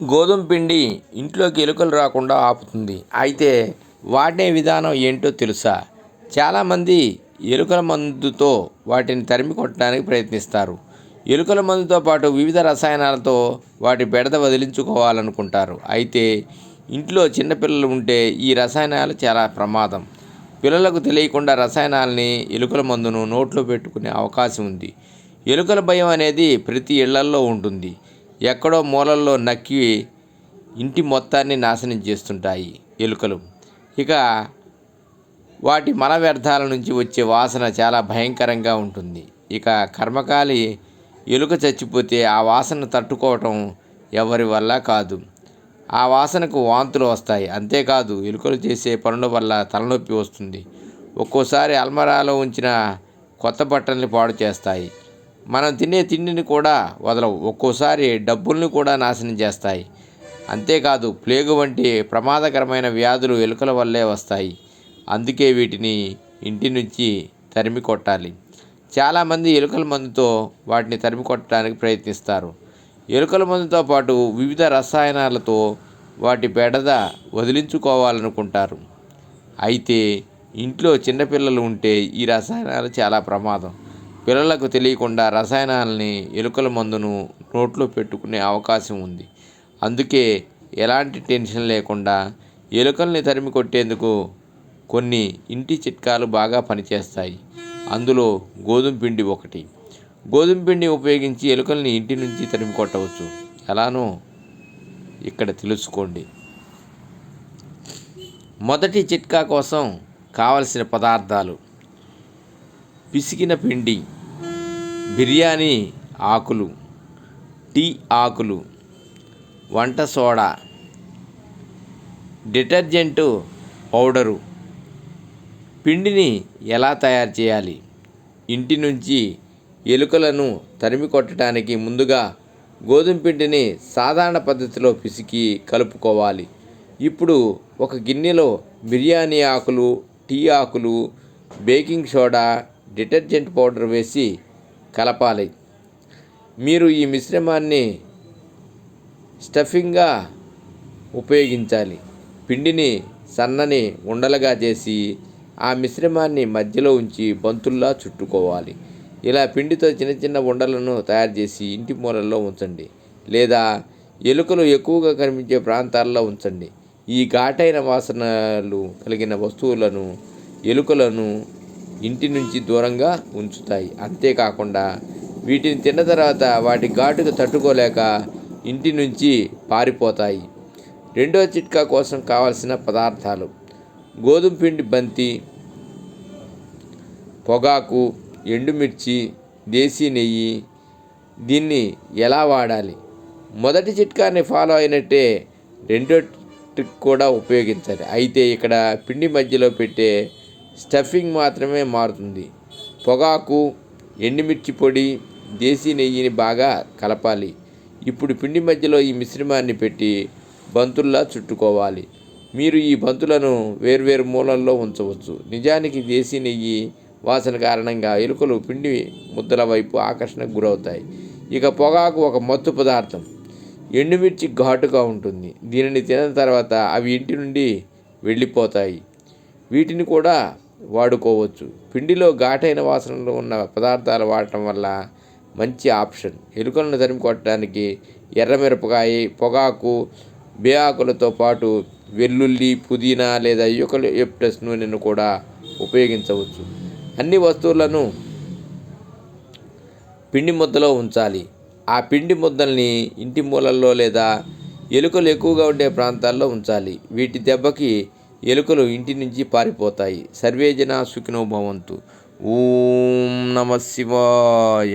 గోధుమ పిండి ఇంట్లోకి ఎలుకలు రాకుండా ఆపుతుంది. అయితే వాడే విధానం ఏంటో తెలుసా? చాలామంది ఎలుకల మందుతో వాటిని తరిమి కొట్టడానికి ప్రయత్నిస్తారు. ఎలుకల మందుతో పాటు వివిధ రసాయనాలతో వాటి బెడద వదిలించుకోవాలనుకుంటారు. అయితే ఇంట్లో చిన్నపిల్లలు ఉంటే ఈ రసాయనాలు చాలా ప్రమాదం. పిల్లలకు తెలియకుండా రసాయనాలని, ఎలుకల మందును నోట్లో పెట్టుకునే అవకాశం ఉంది. ఎలుకల భయం అనేది ప్రతి ఇళ్లల్లో ఉంటుంది. ఎక్కడో మూలల్లో నక్కి ఇంటి మొత్తాన్ని నాశనం చేస్తుంటాయి ఎలుకలు. ఇక వాటి మల వ్యర్థాల నుంచి వచ్చే వాసన చాలా భయంకరంగా ఉంటుంది. ఇక కర్మకాలి ఎలుక చచ్చిపోతే ఆ వాసన తట్టుకోవటం ఎవరి వల్ల కాదు. ఆ వాసనకు వాంతులు వస్తాయి. అంతేకాదు, ఎలుకలు చేసే పనుల వల్ల తలనొప్పి వస్తుంది. ఒక్కోసారి అల్మరాలో ఉంచిన కొత్త బట్టల్ని పాడు చేస్తాయి. మనం తినే తిండిని కూడా వదలవు. ఒక్కోసారి డబ్బుల్ని కూడా నాశనం చేస్తాయి. అంతేకాదు, ప్లేగు వంటి ప్రమాదకరమైన వ్యాధులు ఎలుకల వల్లే వస్తాయి. అందుకే వీటిని ఇంటి నుంచి తరిమి కొట్టాలి. చాలామంది ఎలుకల మందుతో వాటిని తరిమి కొట్టడానికి ప్రయత్నిస్తారు. ఎలుకల మందుతో పాటు వివిధ రసాయనాలతో వాటి బెడద వదిలించుకోవాలనుకుంటారు. అయితే ఇంట్లో చిన్నపిల్లలు ఉంటే ఈ రసాయనాలు చాలా ప్రమాదం. పిల్లలకు తెలియకుండా రసాయనాలని, ఎలుకల మందును నోట్లో పెట్టుకునే అవకాశం ఉంది. అందుకే ఎలాంటి టెన్షన్ లేకుండా ఎలుకల్ని తరిమి కొట్టేందుకు కొన్ని ఇంటి చిట్కాలు బాగా పనిచేస్తాయి. అందులో గోధుమ పిండి ఒకటి. గోధుమ పిండి ఉపయోగించి ఎలుకల్ని ఇంటి నుంచి తరిమి కొట్టవచ్చు. ఎలానో ఇక్కడ తెలుసుకోండి. మొదటి చిట్కా కోసం కావలసిన పదార్థాలు: పిసికిన పిండి, బిర్యానీ ఆకులు, టీ ఆకులు, వంట సోడా, డిటర్జెంటు పౌడరు. పిండిని ఎలా తయారు చేయాలి? ఇంటి నుంచి ఎలుకలను తరిమి కొట్టడానికి ముందుగా గోధుమ పిండిని సాధారణ పద్ధతిలో పిసికి కలుపుకోవాలి. ఇప్పుడు ఒక గిన్నెలో బిర్యానీ ఆకులు, టీ ఆకులు, బేకింగ్ సోడా, డిటర్జెంట్ పౌడర్ వేసి కలపాలి. మీరు ఈ మిశ్రమాన్ని స్టఫింగ్గా ఉపయోగించాలి. పిండిని సన్నని ఉండలుగా చేసి ఆ మిశ్రమాన్ని మధ్యలో ఉంచి బంతుల్లా చుట్టుకోవాలి. ఇలా పిండితో చిన్న చిన్న ఉండలను తయారు చేసి ఇంటి మూలల్లో ఉంచండి, లేదా ఎలుకలు ఎక్కువగా కనిపించే ప్రాంతాల్లో ఉంచండి. ఈ ఘాటైన వాసనలు కలిగిన వస్తువులను ఎలుకలను ఇంటి నుంచి దూరంగా ఉంచుతాయి. అంతేకాకుండా వీటిని తిన్న తర్వాత వాటి ఘాటుకు తట్టుకోలేక ఇంటి నుంచి పారిపోతాయి. రెండో చిట్కా కోసం కావలసిన పదార్థాలు: గోధుమ పిండి బంతి, పొగాకు, ఎండుమిర్చి, దేశీ నెయ్యి. దీన్ని ఎలా వాడాలి? మొదటి చిట్కాని ఫాలో అయినట్టే రెండో ట్రిక్ కూడా ఉపయోగించాలి. అయితే ఇక్కడ పిండి మధ్యలో పెట్టే స్టఫింగ్ మాత్రమే మారుతుంది. పొగాకు, ఎండుమిర్చి పొడి, దేశీ నెయ్యిని బాగా కలపాలి. ఇప్పుడు పిండి మధ్యలో ఈ మిశ్రమాన్ని పెట్టి బంతుల్లా చుట్టుకోవాలి. మీరు ఈ బంతులను వేర్వేరు మూలల్లో ఉంచవచ్చు. నిజానికి దేశీ నెయ్యి వాసన కారణంగా ఎలుకలు పిండి ముద్దల వైపు ఆకర్షణకు గురవుతాయి. ఇక పొగాకు ఒక మత్తు పదార్థం. ఎండుమిర్చి ఘాటుగా ఉంటుంది. దీనిని తిన్న తర్వాత అవి ఇంటి నుండి వెళ్ళిపోతాయి. వీటిని కూడా వాడుకోవచ్చు. పిండిలో ఘాటైన వాసనలు ఉన్న పదార్థాలు వాడటం వల్ల మంచి ఆప్షన్. ఎలుకలను తరిమి కొట్టడానికి ఎర్రమిరపకాయ, పొగాకు, బే ఆకులతో పాటు వెల్లుల్లి, పుదీనా లేదా యూకలిప్టస్ నూనెను కూడా ఉపయోగించవచ్చు. అన్ని వస్తువులను పిండి ముద్దలో ఉంచాలి. ఆ పిండి ముద్దల్ని ఇంటి మూలల్లో లేదా ఎలుకలు ఎక్కువగా ఉండే ప్రాంతాల్లో ఉంచాలి. వీటి దెబ్బకి ఎలుకలు ఇంటి నుంచి పారిపోతాయి. సర్వే జనా సుఖినో భవంతు. ఓం నమః శివాయ.